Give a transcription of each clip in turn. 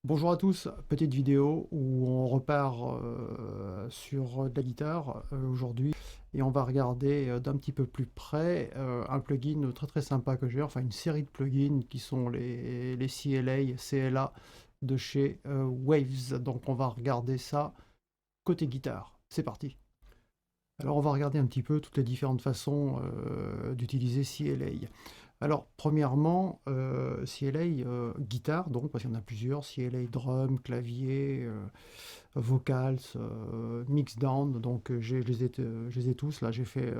Bonjour à tous, petite vidéo où on repart sur de la guitare aujourd'hui et on va regarder d'un petit peu plus près un plugin très très sympa que j'ai, enfin une série de plugins qui sont les CLA, CLA de chez Waves. Donc on va regarder ça côté guitare. C'est parti. Alors on va regarder un petit peu toutes les différentes façons d'utiliser CLA. Alors premièrement, CLA guitare, donc parce qu'il y en a plusieurs, CLA drum, clavier, vocals, mixdown, donc je les ai tous, là j'ai fait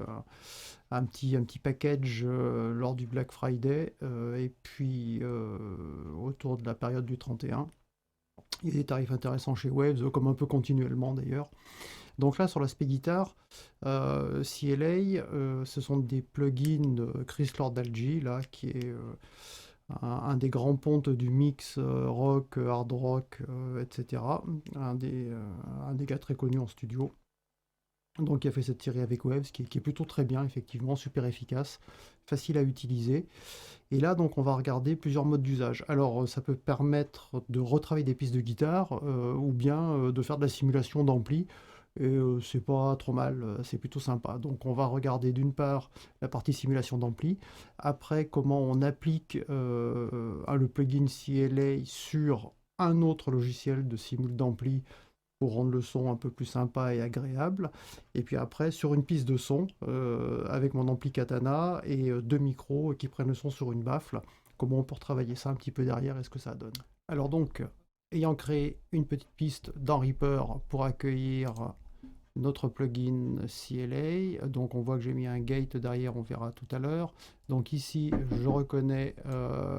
un petit package lors du Black Friday et puis autour de la période du 31. Il y a des tarifs intéressants chez Waves, comme un peu continuellement d'ailleurs. Donc là, sur l'aspect guitare, CLA, ce sont des plugins de Chris Lord-Alge, là, qui est un des grands pontes du mix rock, hard rock, etc. Un des gars très connus en studio. Donc, il a fait cette série avec Waves, qui est plutôt très bien, effectivement, super efficace, facile à utiliser. Et là, donc, on va regarder plusieurs modes d'usage. Alors, ça peut permettre de retravailler des pistes de guitare, ou bien de faire de la simulation d'ampli. Et c'est pas trop mal, c'est plutôt sympa. Donc on va regarder d'une part la partie simulation d'ampli, après comment on applique le plugin CLA sur un autre logiciel de simul d'ampli pour rendre le son un peu plus sympa et agréable. Et puis après, sur une piste de son, avec mon ampli Katana et deux micros qui prennent le son sur une baffle, comment on peut retravailler ça un petit peu derrière et ce que ça donne. Alors donc, ayant créé une petite piste dans Reaper pour accueillir notre plugin CLA, donc on voit que j'ai mis un gate derrière, on verra tout à l'heure. Donc ici, je reconnais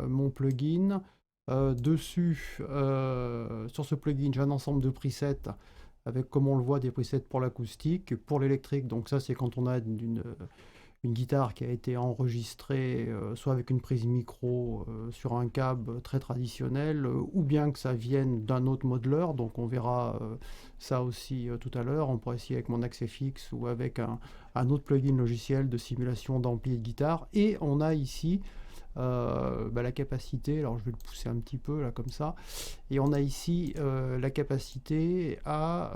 mon plugin. Dessus, sur ce plugin, j'ai un ensemble de presets avec, comme on le voit, des presets pour l'acoustique, pour l'électrique. Donc ça, c'est quand on a une guitare qui a été enregistrée soit avec une prise micro sur un câble très traditionnel, ou bien que ça vienne d'un autre modeleur. Donc on verra ça aussi tout à l'heure. On pourrait essayer avec mon Accessfix ou avec un autre plugin logiciel de simulation d'ampli et de guitare. Et on a ici la capacité, alors je vais le pousser un petit peu là comme ça, et on a ici la capacité à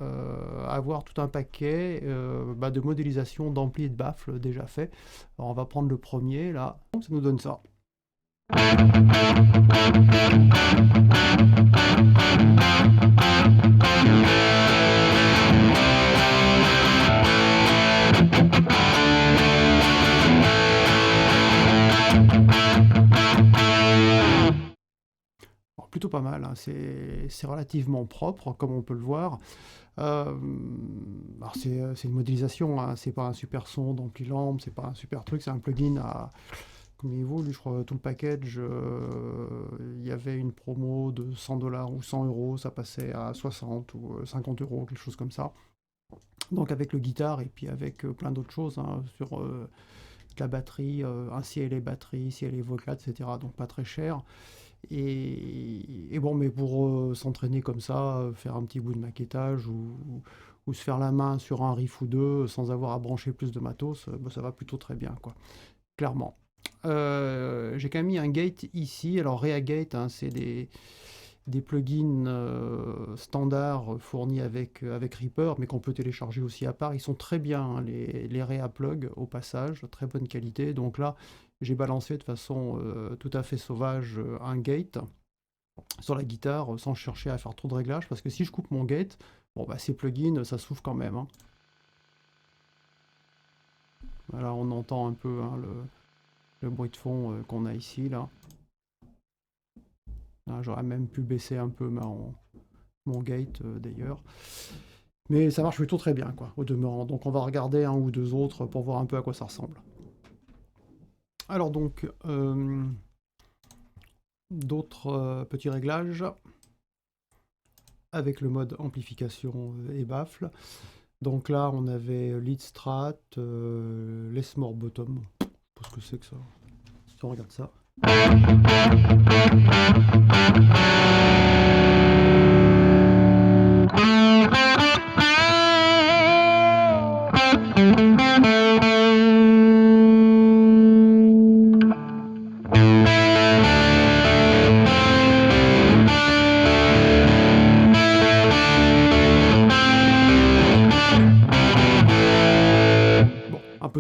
avoir tout un paquet de modélisation d'ampli et de baffle déjà fait. Alors on va prendre le premier là, ça nous donne ça. Alors, plutôt pas mal, hein. C'est relativement propre comme on peut le voir. Alors c'est une modélisation, hein. C'est pas un super son d'ampli lampe, c'est pas un super truc, c'est un plugin à combien il vaut lui, je crois, tout le package. Il y avait une promo de 100 $ ou 100 €, ça passait à 60 ou 50 €, quelque chose comme ça. Donc avec le guitare et puis avec plein d'autres choses, hein, sur de la batterie, un CLA batterie, CLA vocal, etc. Donc pas très cher. Et bon, mais pour s'entraîner comme ça, faire un petit bout de maquettage ou se faire la main sur un riff ou deux sans avoir à brancher plus de matos, ça va plutôt très bien, quoi. Clairement. J'ai quand même mis un gate ici. Alors Reagate, hein, c'est des plugins standards fournis avec Reaper, mais qu'on peut télécharger aussi à part. Ils sont très bien, hein, les Rea plugs au passage, très bonne qualité. Donc là, j'ai balancé de façon tout à fait sauvage un gate sur la guitare sans chercher à faire trop de réglages, parce que si je coupe mon gate, bon bah ces plugins, ça souffle quand même, hein. Voilà, on entend un peu, hein, le bruit de fond qu'on a ici là. Ah, j'aurais même pu baisser un peu mon gate d'ailleurs. Mais ça marche plutôt très bien, quoi, au demeurant. Donc on va regarder un ou deux autres pour voir un peu à quoi ça ressemble. Alors donc, d'autres petits réglages avec le mode amplification et baffle. Donc là, on avait lead strat, les more bottom. Je sais pas ce que c'est que ça. Si on regarde ça.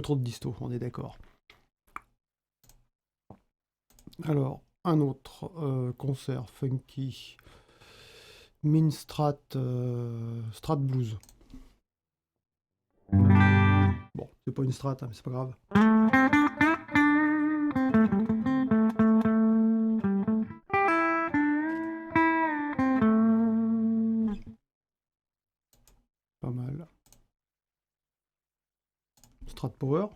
trop de disto, on est d'accord. Alors, un autre concert funky. Min Strat, Strat Blues. Bon, c'est pas une strat, hein, mais c'est pas grave. Pas mal. Strat Power.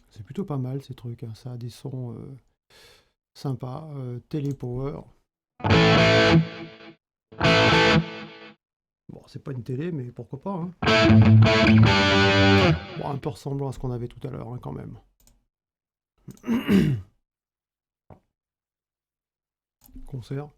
C'est plutôt pas mal ces trucs, hein. Ça a des sons sympas. Télé Power. Bon, c'est pas une télé, mais pourquoi pas, hein. Bon, un peu ressemblant à ce qu'on avait tout à l'heure, hein, quand même. Concert.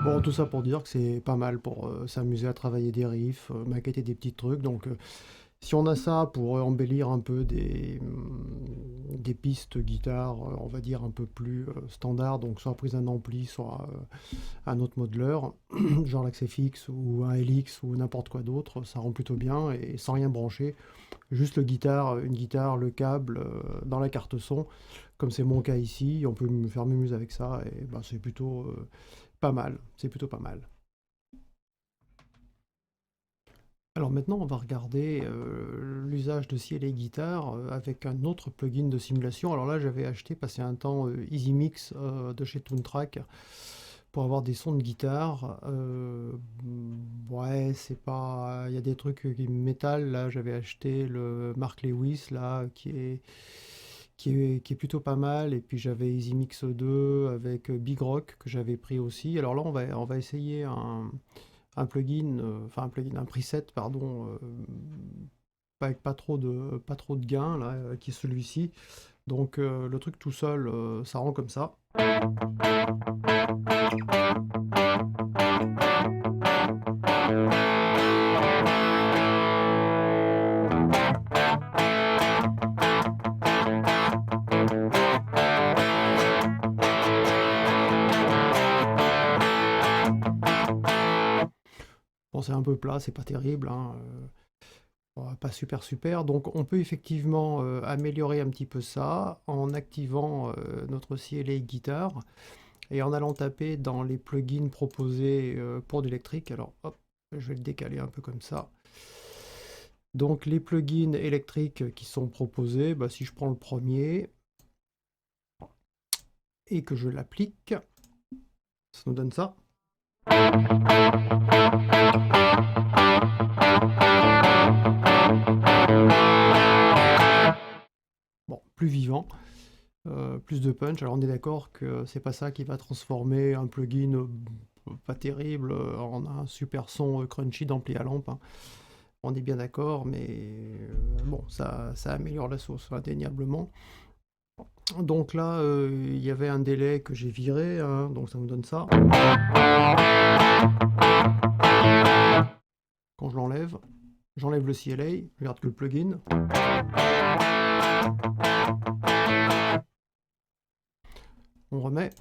Bon, tout ça pour dire que c'est pas mal pour s'amuser à travailler des riffs, maqueter des petits trucs. Donc, si on a ça pour embellir un peu des pistes guitare, on va dire un peu plus standard, donc soit prise d'un ampli, soit un autre modeleur, genre l'Axefix ou un LX ou n'importe quoi d'autre, ça rend plutôt bien et sans rien brancher. Juste une guitare, le câble dans la carte son, comme c'est mon cas ici, on peut me faire m'amuser avec ça et bah, c'est plutôt pas mal. C'est plutôt pas mal. Alors maintenant, on va regarder l'usage de CLA Guitar avec un autre plugin de simulation. Alors là, j'avais acheté, passé un temps, EasyMix de chez Toontrack pour avoir des sons de guitare. Ouais, c'est pas... Il y a des trucs qui métal. Là, j'avais acheté le Mark Lewis, là, qui est plutôt pas mal. Et puis j'avais EasyMix 2 avec Big Rock que j'avais pris aussi. Alors là, on va essayer un plugin, un preset, pardon, avec pas trop de gain, là, qui est celui-ci. Donc le truc tout seul, ça rend comme ça. Bon, c'est un peu plat, c'est pas terrible, hein, pas super super. Donc on peut effectivement améliorer un petit peu ça en activant notre CLA Guitar et en allant taper dans les plugins proposés pour l'électrique. Alors hop, je vais le décaler un peu comme ça. Donc les plugins électriques qui sont proposés, bah, si je prends le premier et que je l'applique, ça nous donne ça. Bon, plus vivant, plus de punch. Alors on est d'accord que c'est pas ça qui va transformer un plugin pas terrible en un super son crunchy d'ampli à lampe, hein. On est bien d'accord, mais bon, ça améliore la sauce indéniablement. Donc là, il y avait un délai que j'ai viré, hein, donc ça me donne ça. Quand je l'enlève, j'enlève le CLA, je garde que le plugin. On remet.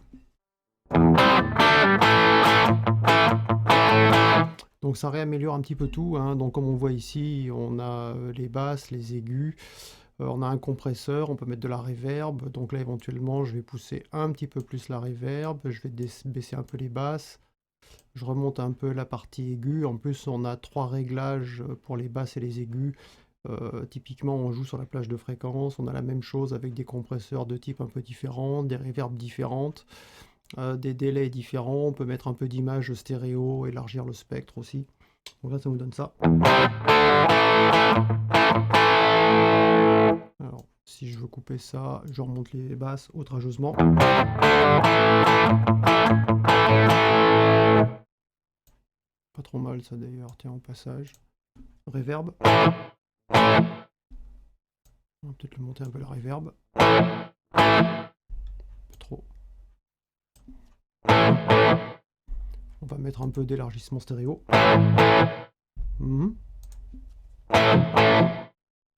Donc ça réaméliore un petit peu tout, hein. Donc comme on voit ici, on a les basses, les aigus, on a un compresseur, on peut mettre de la reverb. Donc là éventuellement je vais pousser un petit peu plus la reverb, je vais baisser un peu les basses, je remonte un peu la partie aiguë. En plus on a 3 réglages pour les basses et les aigus. Typiquement on joue sur la plage de fréquence, on a la même chose avec des compresseurs de type un peu différents, des reverbs différentes. Des délais différents, on peut mettre un peu d'image stéréo, élargir le spectre aussi. Donc là, ça nous donne ça. Alors, si je veux couper ça, je remonte les basses outrageusement. Pas trop mal ça d'ailleurs, tiens, au passage. Reverb. On va peut-être le monter un peu le reverb. Un peu trop. On va mettre un peu d'élargissement stéréo.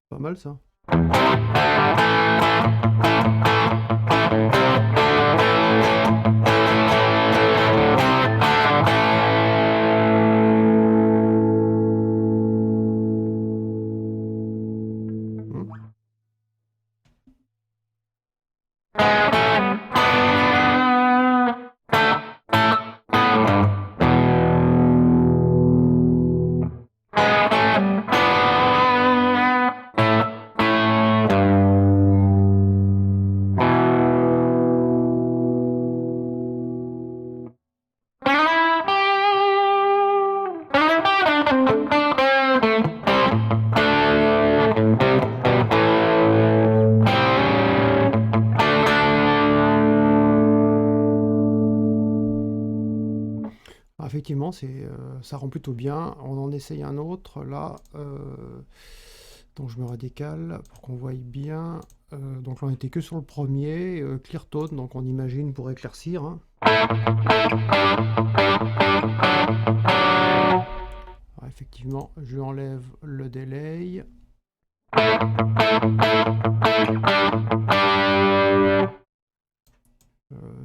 Pas mal ça. Effectivement, ça rend plutôt bien. On en essaye un autre là. Donc je me redécale pour qu'on voie bien. Donc là on était que sur le premier, clear tone, donc on imagine pour éclaircir, hein. Alors, effectivement, je enlève le delay.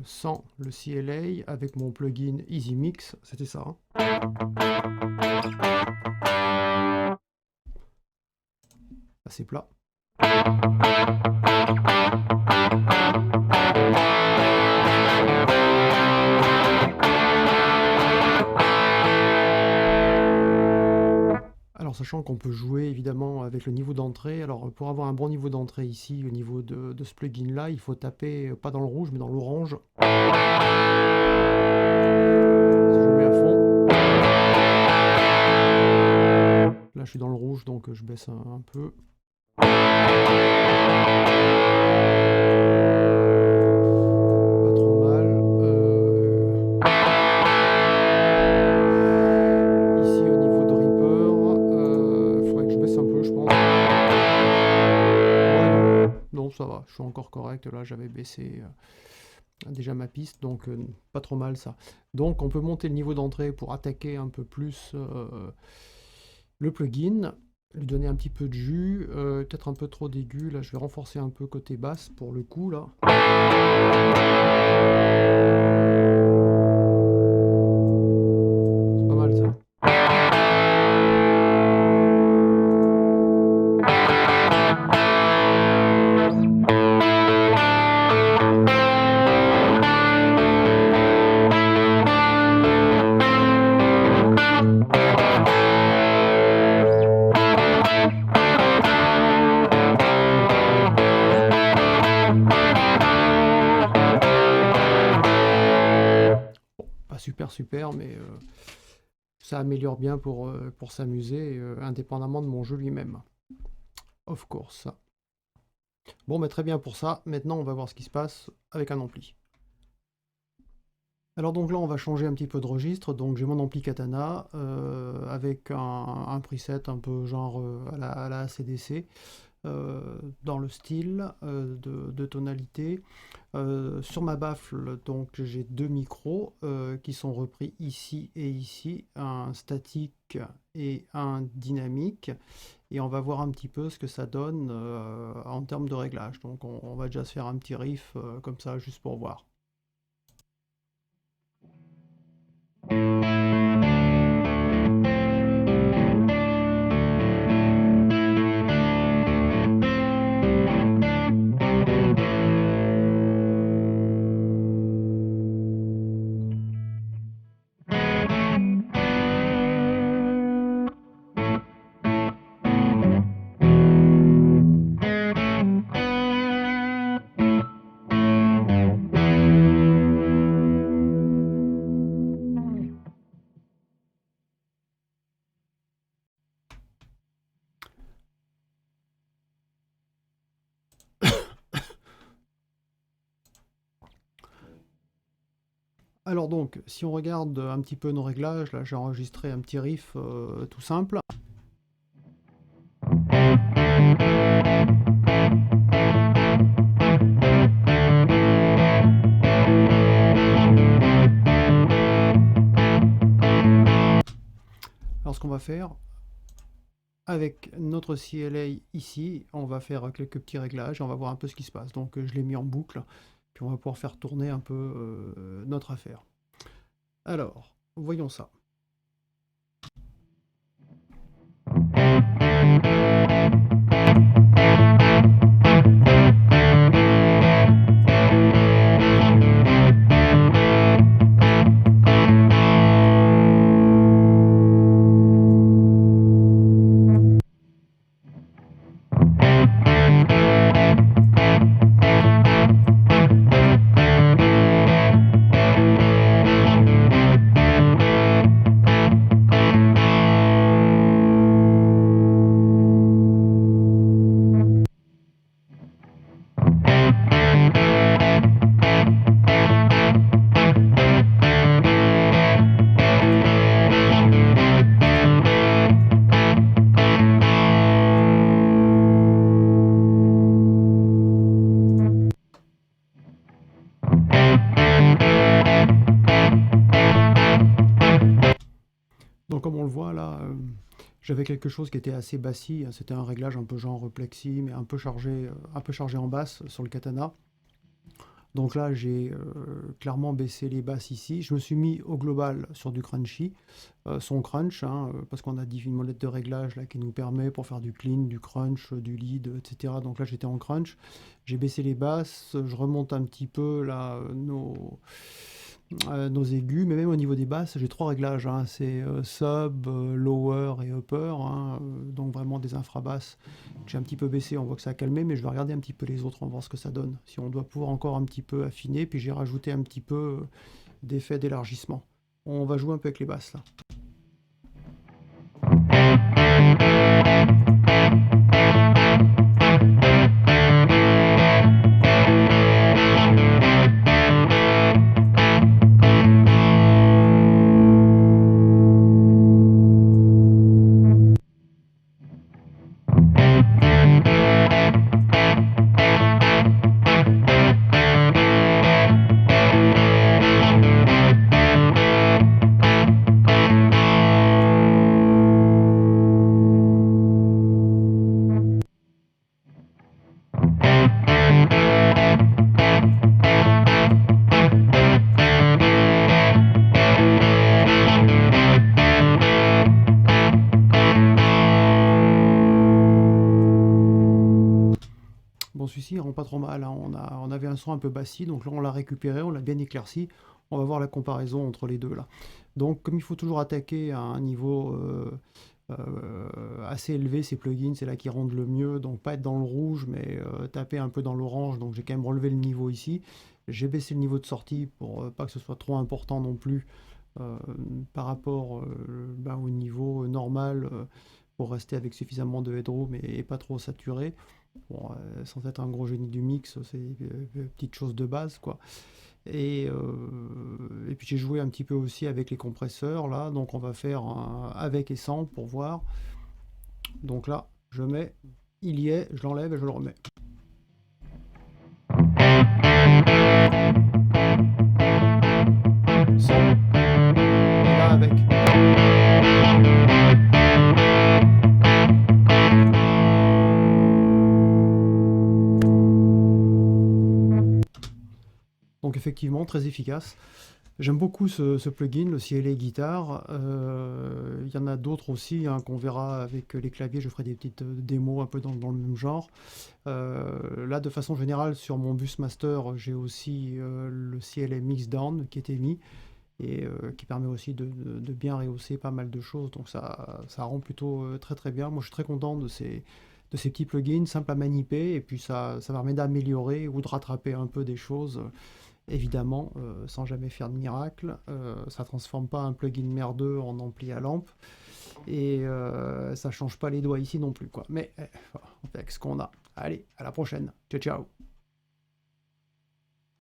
Sans le CLA, avec mon plugin Easy Mix, c'était ça, hein. Assez plat. Alors sachant qu'on peut jouer évidemment avec le niveau d'entrée, alors pour avoir un bon niveau d'entrée ici au niveau de ce plugin là, il faut taper pas dans le rouge mais dans l'orange. Si je mets à fond, là je suis dans le rouge donc je baisse un peu. Pas trop mal. Ici au niveau de Reaper, il faudrait que je baisse un peu je pense. Ouais, non, ça va, je suis encore correct. Là j'avais baissé déjà ma piste, donc pas trop mal ça. Donc on peut monter le niveau d'entrée pour attaquer un peu plus le plugin, lui donner un petit peu de jus, peut-être un peu trop d'aigu. Là je vais renforcer un peu côté basse pour le coup là. C'est pas mal ça. Super, mais ça améliore bien pour s'amuser, indépendamment de mon jeu lui-même. Of course. Bon, mais très bien pour ça. Maintenant, on va voir ce qui se passe avec un ampli. Alors donc là, on va changer un petit peu de registre. Donc j'ai mon ampli Katana avec un preset un peu genre à la ACDC. dans le style de tonalité. Sur ma baffle, donc j'ai deux micros qui sont repris ici et ici, un statique et un dynamique. Et on va voir un petit peu ce que ça donne en termes de réglage. Donc on va déjà se faire un petit riff comme ça, juste pour voir. Alors donc, si on regarde un petit peu nos réglages, là j'ai enregistré un petit riff tout simple. Alors ce qu'on va faire, avec notre CLA ici, on va faire quelques petits réglages et on va voir un peu ce qui se passe. Donc je l'ai mis en boucle, puis on va pouvoir faire tourner un peu notre affaire. Alors, voyons ça. Donc comme on le voit là, j'avais quelque chose qui était assez bassi, hein, c'était un réglage un peu genre plexi, mais un peu chargé en basse sur le katana. Donc là j'ai clairement baissé les basses ici, je me suis mis au global sur du crunchy, son crunch, hein, parce qu'on a une molette de réglage là, qui nous permet pour faire du clean, du crunch, du lead, etc. Donc là j'étais en crunch, j'ai baissé les basses, je remonte un petit peu là nos aigus, mais même au niveau des basses, j'ai trois réglages, hein, c'est sub, lower et upper, hein, donc vraiment des infrabasses que j'ai un petit peu baissé, on voit que ça a calmé, mais je vais regarder un petit peu les autres, on va voir ce que ça donne, si on doit pouvoir encore un petit peu affiner, puis j'ai rajouté un petit peu d'effet d'élargissement. On va jouer un peu avec les basses là. Bon, celui-ci il rend pas trop mal, hein. On avait un son un peu bassi, donc là on l'a récupéré, on l'a bien éclairci. On va voir la comparaison entre les deux là. Donc comme il faut toujours attaquer à un niveau assez élevé, ces plugins, c'est là qui rendent le mieux, donc pas être dans le rouge, mais taper un peu dans l'orange, donc j'ai quand même relevé le niveau ici. J'ai baissé le niveau de sortie pour pas que ce soit trop important non plus euh, par rapport au niveau normal pour rester avec suffisamment de headroom et pas trop saturé. Bon, sans être un gros génie du mix, c'est petites choses de base, quoi. Et puis j'ai joué un petit peu aussi avec les compresseurs, là, donc on va faire avec et sans pour voir. Donc là, je mets il y est, je l'enlève et je le remets. Ça, il va avec. Donc effectivement, très efficace. J'aime beaucoup ce plugin, le CLA Guitar. Il y en a d'autres aussi hein, qu'on verra avec les claviers. Je ferai des petites démos un peu dans le même genre. Là, de façon générale, sur mon Busmaster, j'ai aussi le CLA Mixdown qui était mis et qui permet aussi de bien rehausser pas mal de choses. Donc ça rend plutôt très très bien. Moi, je suis très content de ces petits plugins simples à maniper et puis ça permet d'améliorer ou de rattraper un peu des choses. Évidemment, sans jamais faire de miracle, ça transforme pas un plugin merdeux en ampli à lampe et ça change pas les doigts ici non plus quoi. Mais voilà, on fait avec ce qu'on a. Allez, à la prochaine. Ciao ciao.